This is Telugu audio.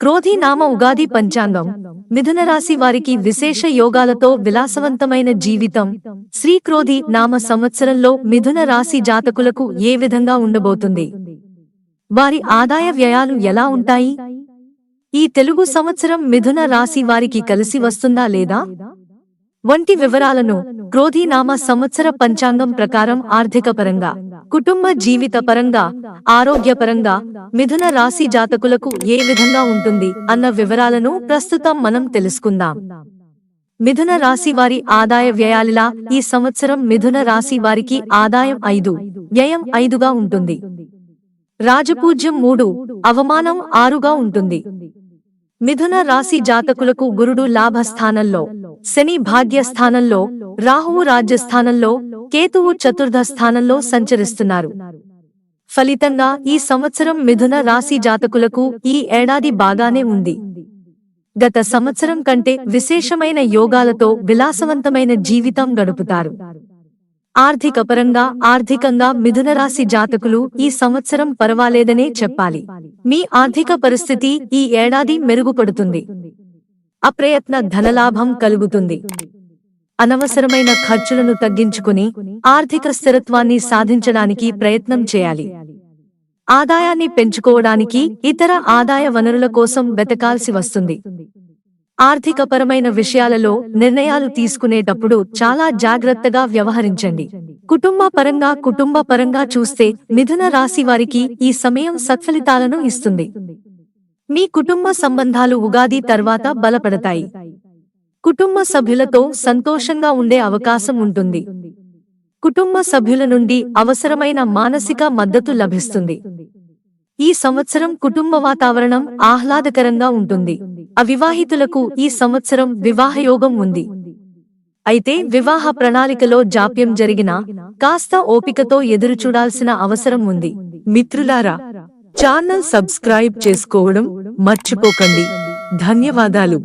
క్రోధి నామ ఉగాది పంచాంగం మిథున రాశి వారికి విశేష యోగాలతో విలాసవంతమైన జీవితం. శ్రీ క్రోధి నామ సంవత్సరంలో మిథున రాశి జాతకులకు ఏ విధంగా ఉండబోతుంది? వారి ఆదాయ వ్యయాలు ఎలా ఉంటాయి? ఈ తెలుగు సంవత్సరం మిథున రాశి వారికి కలిసి వస్తుందా లేదా వంటి వివరాలను క్రోధి నామ సంవత్సర పంచాంగం ప్రకారం ఆర్థికపరంగా, కుటుంబ జీవిత పరంగా, ఆరోగ్యపరంగా మిథున రాశి జాతకులకు ఏ విధంగా ఉంటుంది అన్న వివరాలను ప్రస్తుతం మనం తెలుసుకుందాం. మిథున రాశి వారి ఆదాయ వ్యయాలిలా ఈ సంవత్సరం మిథున రాశి వారికి ఆదాయం 5, వ్యయం 5గా ఉంటుంది. రాజపూజ్యం 3, అవమానం 6గా ఉంటుంది. మిథున రాశి జాతకులకు గురుడు లాభస్థానంలో, శని భాగ్యస్థానంలో, రాహువు రాజ్యస్థానంలో, కేతువు చతుర్థ స్థానంలో సంచరిస్తున్నారు. ఫలితంగా ఈ సంవత్సరం మిథున రాశి జాతకులకు ఈ ఏడాది బాగానే ఉంది. గత సంవత్సరం కంటే విశేషమైన యోగాలతో విలాసవంతమైన జీవితం గడుపుతారు. ఆర్థికంగా మిథున రాశి జాతకులు ఈ సంవత్సరం పర్వాలేదనే చెప్పాలి. మీ ఆర్థిక పరిస్థితి ఈ ఏడాది మెరుగుపడుతుంది. అప్రయత్న ధనలాభం కలుగుతుంది. అనవసరమైన ఖర్చులను తగ్గించుకుని ఆర్థిక స్థిరత్వాన్ని సాధించడానికి ప్రయత్నం చేయాలి. ఆదాయాన్ని పెంచుకోవడానికి ఇతర ఆదాయ వనరుల కోసం వెతకాల్సి వస్తుంది. ఆర్థికపరమైన విషయాలలో నిర్ణయాలు తీసుకునేటప్పుడు చాలా జాగ్రత్తగా వ్యవహరించండి. కుటుంబ పరంగా చూస్తే మిథున రాశి వారికి ఈ సమయం సత్ఫలితాలను ఇస్తుంది. మీ కుటుంబ సంబంధాలు ఉగాది తర్వాత బలపడతాయి. కుటుంబ సభ్యులతో సంతోషంగా ఉండే అవకాశం ఉంటుంది. కుటుంబ సభ్యుల నుండి అవసరమైన మానసిక మద్దతు లభిస్తుంది. ఈ సంవత్సరం కుటుంబ వాతావరణం ఆహ్లాదకరంగా ఉంటుంది. అవివాహితులకు ఈ సంవత్సరం వివాహయోగం ఉంది. అయితే వివాహ ప్రణాళికలో జాప్యం జరిగినా కాస్త ఓపికతో ఎదురుచూడాల్సిన అవసరం ఉంది. మిత్రులారా, ఛానల్ సబ్స్క్రైబ్ చేసుకోవడం మర్చిపోకండి. ధన్యవాదాలు.